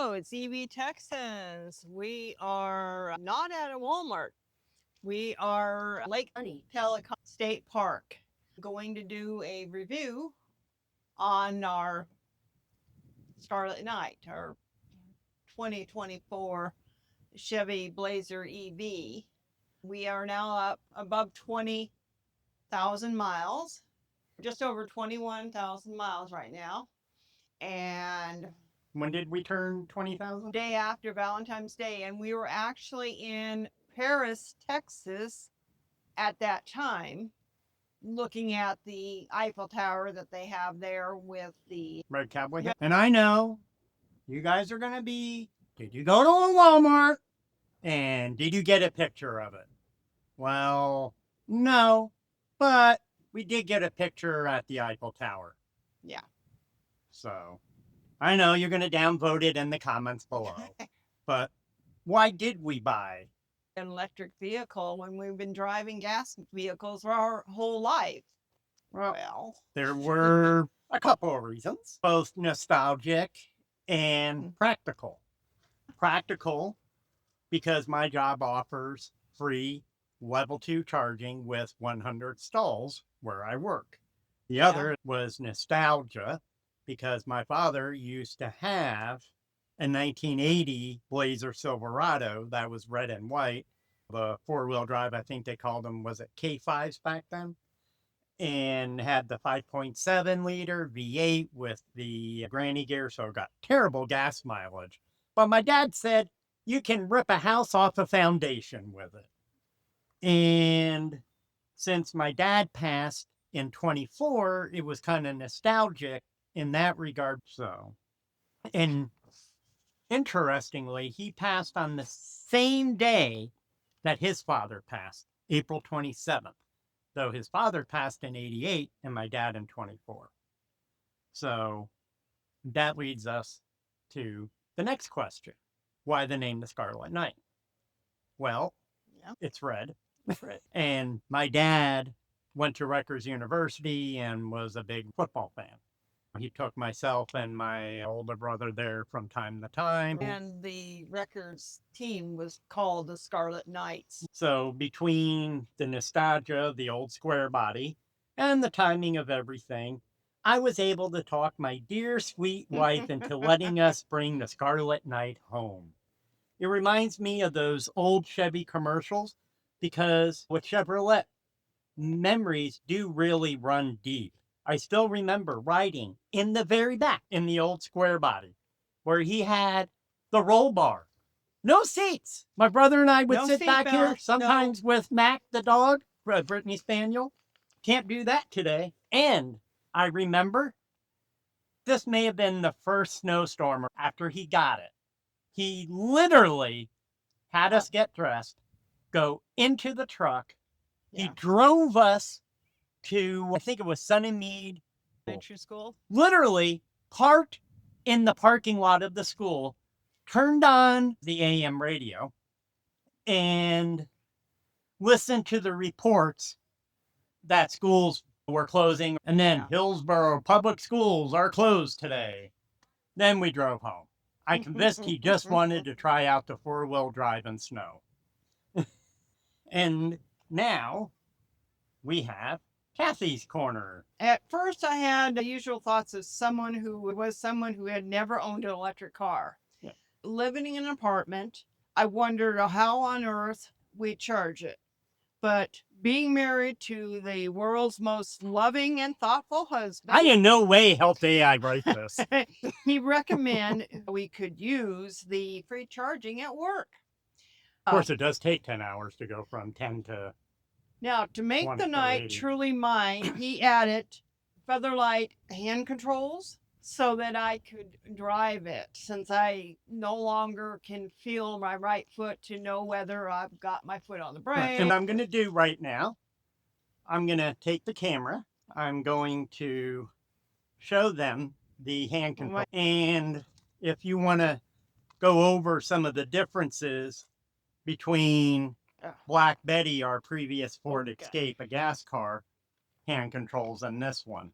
Hello, it's EV Texans. We are not at a Walmart. We are Lake Telecom State Park. Going to do a review on our Scarlet Knight, our 2024 Chevy Blazer EV. We are now up above 20,000 miles, just over 21,000 miles right now. And when did we turn 20,000? Day after Valentine's Day, and we were actually in Paris, Texas at that time, looking at the Eiffel Tower that they have there with the Red Cowboy hat. And I know you guys are going to be, did you go to a Walmart and did you get a picture of it? Well, no, but we did get a picture at the Eiffel Tower. Yeah. So I know you're going to downvote it in the comments below, but why did we buy an electric vehicle when we've been driving gas vehicles for our whole life? Well, there were a couple of reasons, both nostalgic and practical. Practical because my job offers free level 2 charging with 100 stalls where I work. The other was nostalgia because my father used to have a 1980 Blazer Silverado that was red and white. The four-wheel drive, I think they called them, was it K5s back then? And had the 5.7 liter V8 with the granny gear, so it got terrible gas mileage. But my dad said you can rip a house off a foundation with it. And since my dad passed in 24, it was kind of nostalgic in that regard. So, and interestingly, he passed on the same day that his father passed, April 27th. Though his father passed in 88 and my dad in 24. So that leads us to the next question. Why the name the Scarlet Knight? Well, it's red. And my dad went to Rutgers University and was a big football fan. He took myself and my older brother there from time to time. And the Rutgers team was called the Scarlet Knights. So between the nostalgia, the old square body, and the timing of everything, I was able to talk my dear sweet wife into letting us bring the Scarlet Knight home. It reminds me of those old Chevy commercials because with Chevrolet, memories do really run deep. I still remember riding in the very back in the old square body where he had the roll bar. No seats. My brother and I would sit back here sometimes with Mac, the dog, Brittany Spaniel. Can't do that today. And I remember this may have been the first snowstorm after he got it. He literally had us get dressed, go into the truck. He drove us to, I think it was Sunnymead Elementary School. Literally parked in the parking lot of the school, turned on the AM radio, and listened to the reports that schools were closing. And then Hillsborough Public Schools are closed today. Then we drove home. I convinced he just wanted to try out the four-wheel drive in snow. And now we have Kathy's Corner. At first, I had the usual thoughts of someone who had never owned an electric car. Yeah. Living in an apartment, I wondered how on earth we charge it. But being married to the world's most loving and thoughtful husband, I in no way helped AI write this. he recommended we could use the free charging at work. Of course, it does take 10 hours to go from 10 to... Now, to make the night truly mine, he added Featherlight hand controls so that I could drive it, since I no longer can feel my right foot to know whether I've got my foot on the brake. Right. And what I'm going to do right now, I'm going to take the camera. I'm going to show them the hand control. And if you want to go over some of the differences between Black Betty, our previous Ford Escape, a gas car, hand controls, and this one.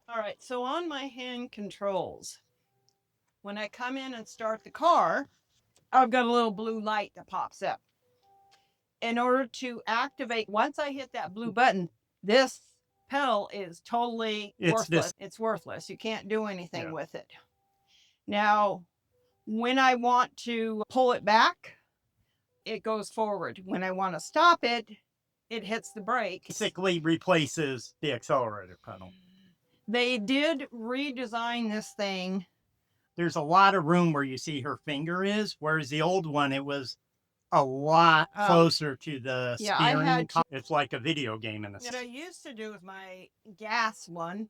All right, so on my hand controls, When I come in and start the car, I've got a little blue light that pops up. In order to activate, once I hit that blue button, this pedal is totally worthless. It's worthless. You can't do anything with it. Now, when I want to pull it back, it goes forward. When I want to stop it, it hits the brake. Basically replaces the accelerator pedal. They did redesign this thing. There's a lot of room where you see her finger is, whereas the old one, it was a lot closer to the steering. It's like a video game in a sense. What I used to do with my gas one,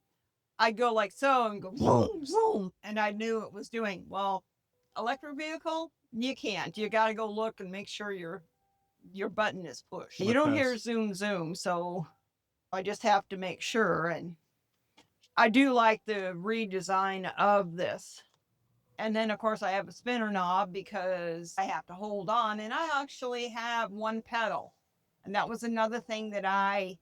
I'd go like so and go boom, boom, and I knew it was doing. Well, electric vehicle, you can't. You got to go look and make sure your button is pushed. You don't hear zoom, zoom, so I just have to make sure. And I do like the redesign of this. And then, of course, I have a spinner knob because I have to hold on. And I actually have one pedal. And that was another thing that I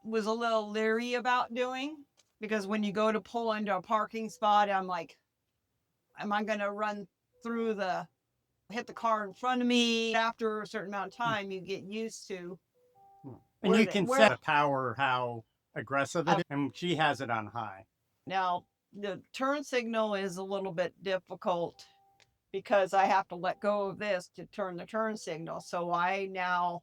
was a little leery about doing. Because when you go to pull into a parking spot, I'm like, am I going to run through hit the car in front of me? After a certain amount of time, you get used to. And you can set the power, how aggressive it is. And she has it on high. Now, the turn signal is a little bit difficult because I have to let go of this to turn the turn signal. So I now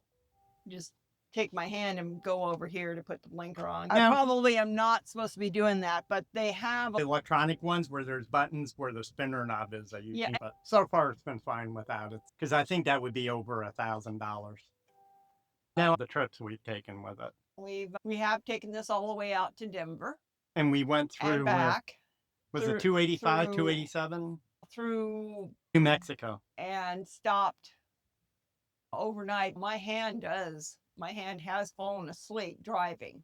just take my hand and go over here to put the blinker on. I probably am not supposed to be doing that, but they have electronic ones where there's buttons where the spinner knob is. But so far it's been fine without it because I think that would be over $1,000. Now the trips we've taken with it. We have taken this all the way out to Denver. And we went through and back. Was it 285, 287? Through New Mexico. And stopped overnight. My hand has fallen asleep driving.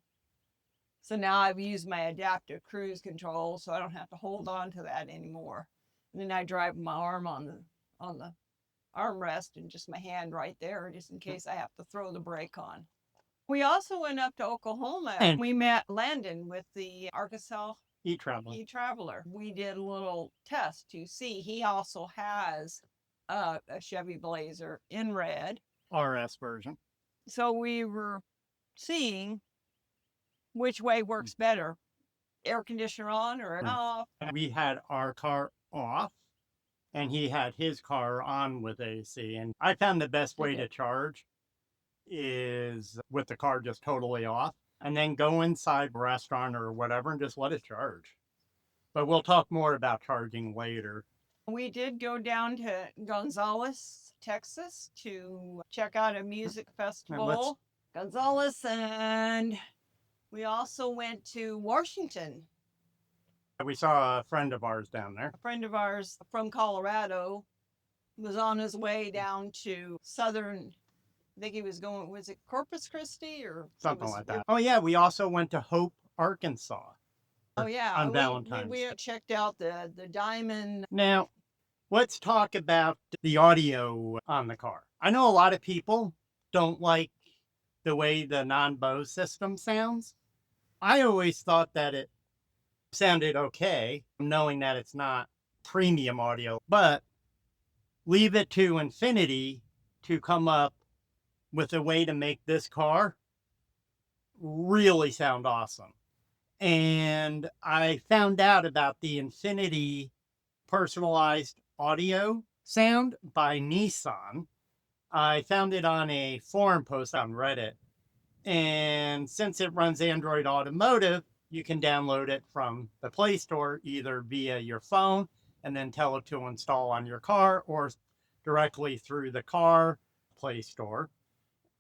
So now I've used my adaptive cruise control so I don't have to hold on to that anymore. And then I drive my arm on the armrest and just my hand right there just in case I have to throw the brake on. We also went up to Oklahoma and we met Landon with the Arkansas e-Traveler. We did a little test to see. He also has a Chevy Blazer in red. RS version. So we were seeing which way works better. Air conditioner on or off. We had our car off and he had his car on with AC. And I found the best way to charge is with the car just totally off. And then go inside a restaurant or whatever and just let it charge. But we'll talk more about charging later. We did go down to Gonzales, Texas to check out a music festival. Gonzales, and we also went to Washington. We saw a friend of ours down there. A friend of ours from Colorado was on his way down to southern. I think he was going, was it Corpus Christi or something like that? Oh yeah, we also went to Hope, Arkansas. Oh yeah, on Valentine's. We checked out the Diamond. Now, let's talk about the audio on the car. I know a lot of people don't like the way the non-Bose system sounds. I always thought that it sounded okay, knowing that it's not premium audio, but leave it to Infinity to come up with a way to make this car really sound awesome. And I found out about the Infinity personalized audio sound by Nissan. I found it on a forum post on Reddit. And since it runs Android Automotive, you can download it from the Play Store, either via your phone and then tell it to install on your car or directly through the car Play Store.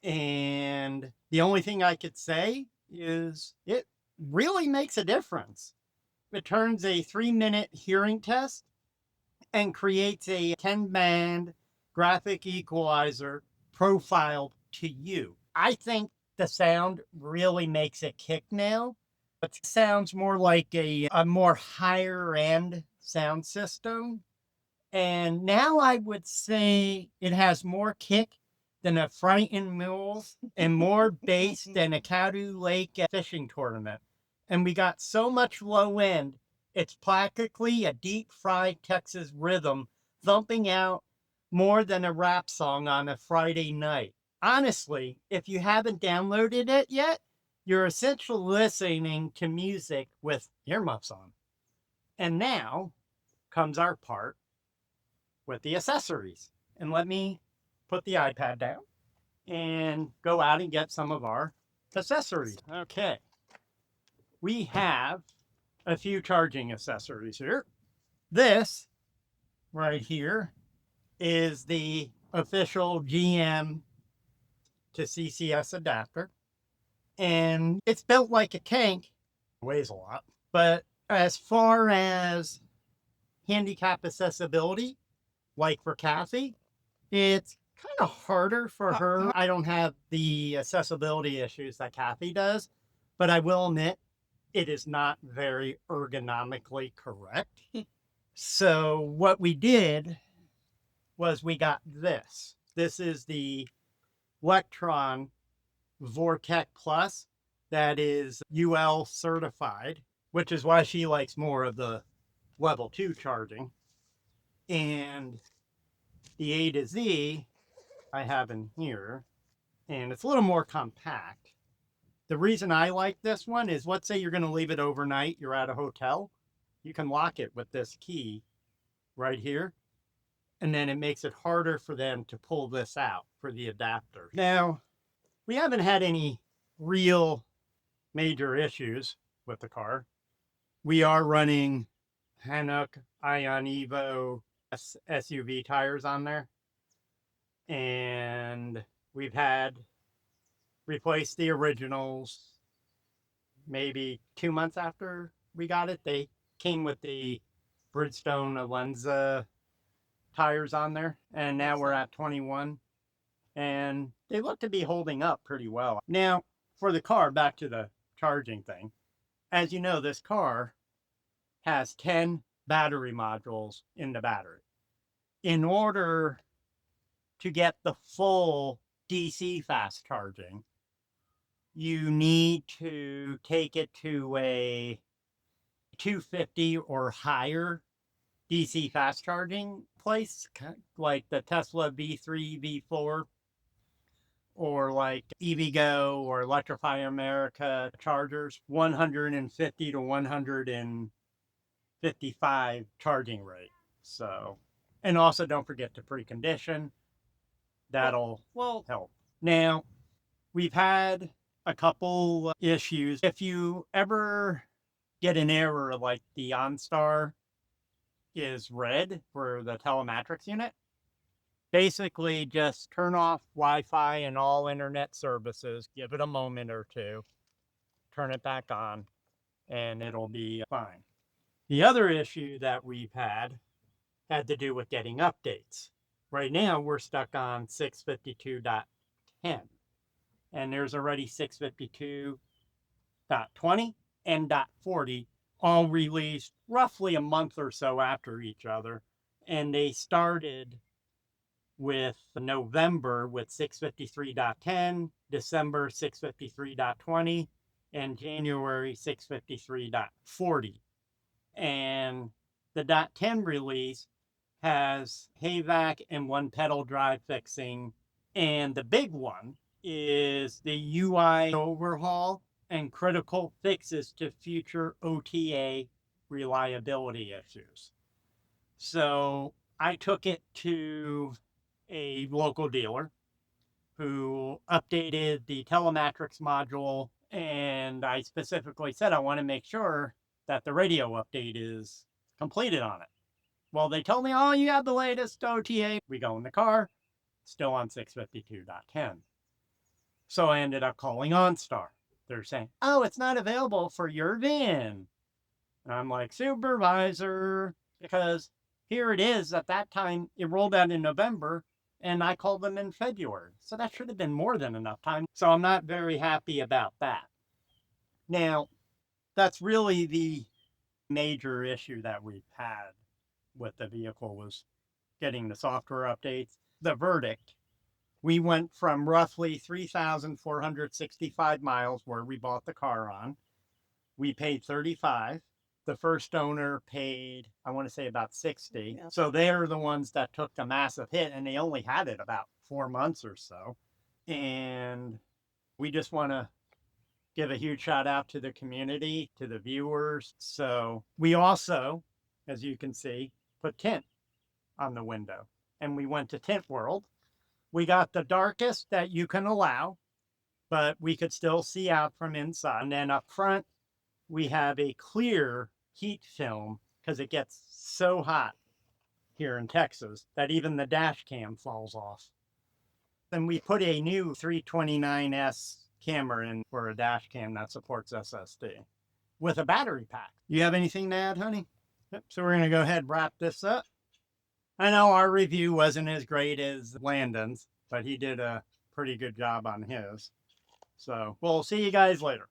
And the only thing I could say is it really makes a difference. It turns a 3-minute hearing test and creates a 10-band graphic equalizer profiled to you. I think the sound really makes it kick now. It sounds more like a more higher end sound system. And now I would say it has more kick than a frightened mule and more bass than a Cadu Lake fishing tournament. And we got so much low end It's practically a deep fried Texas rhythm thumping out more than a rap song on a Friday night. Honestly, if you haven't downloaded it yet, you're essentially listening to music with earmuffs on. And now comes our part with the accessories. And let me put the iPad down and go out and get some of our accessories. Okay. We have a few charging accessories here. This right here is the official GM to CCS adapter. And it's built like a tank, weighs a lot. But as far as handicap accessibility, like for Kathy, it's kind of harder for her. I don't have the accessibility issues that Kathy does, but I will admit it is not very ergonomically correct. So what we did was we got this. This is the Electron Vortec Plus that is UL certified, which is why she likes more of the level 2 charging. And the A to Z I have in here, and it's a little more compact. The reason I like this one is, let's say you're going to leave it overnight, you're at a hotel, you can lock it with this key right here, and then it makes it harder for them to pull this out for the adapter. Now, we haven't had any real major issues with the car. We are running Hanuk Ion Evo SUV tires on there, and we've had replaced the originals maybe 2 months after we got it. They came with the Bridgestone Alenza tires on there, and now we're at 21, and they look to be holding up pretty well. Now, for the car, back to the charging thing. As you know, this car has 10 battery modules in the battery. In order to get the full DC fast charging, you need to take it to a 250 or higher DC fast charging place, like the Tesla V3, V4, or like EVgo or Electrify America chargers, 150 to 155 charging rate. So, and also don't forget to precondition. That'll help. Now, we've had a couple issues. If you ever get an error like the OnStar is red for the telematics unit, basically just turn off Wi-Fi and all internet services, give it a moment or two, turn it back on, and it'll be fine. The other issue that we've had to do with getting updates. Right now, we're stuck on 652.10, and there's already 652.20 and .40 all released roughly a month or so after each other, and they started with November with 653.10, December 653.20, and January 653.40. And the .10 release has HAVAC and one pedal drive fixing. And the big one is the UI overhaul and critical fixes to future OTA reliability issues. So I took it to a local dealer who updated the telematrix module, and I specifically said I want to make sure that the radio update is completed on it. Well, they told me, oh, you have the latest OTA. We go in the car, still on 652.10. So I ended up calling OnStar. They're saying, oh, it's not available for your VIN. And I'm like, supervisor, because here it is. At that time, it rolled out in November, and I called them in February. So that should have been more than enough time. So I'm not very happy about that. Now, that's really the major issue that we've had with the vehicle, was getting the software updates. The verdict, we went from roughly 3,465 miles where we bought the car on. We paid 35. The first owner paid, I want to say about 60. Yeah. So they're the ones that took the massive hit, and they only had it about 4 months or so. And we just want to give a huge shout out to the community, to the viewers. So we also, as you can see, put tint on the window, and we went to Tint World. We got the darkest that you can allow, but we could still see out from inside. And then up front, we have a clear heat film because it gets so hot here in Texas that even the dash cam falls off. Then we put a new 329S camera in for a dash cam that supports SSD with a battery pack. You have anything to add, honey? Yep. So we're going to go ahead and wrap this up. I know our review wasn't as great as Landon's, but he did a pretty good job on his. So we'll see you guys later.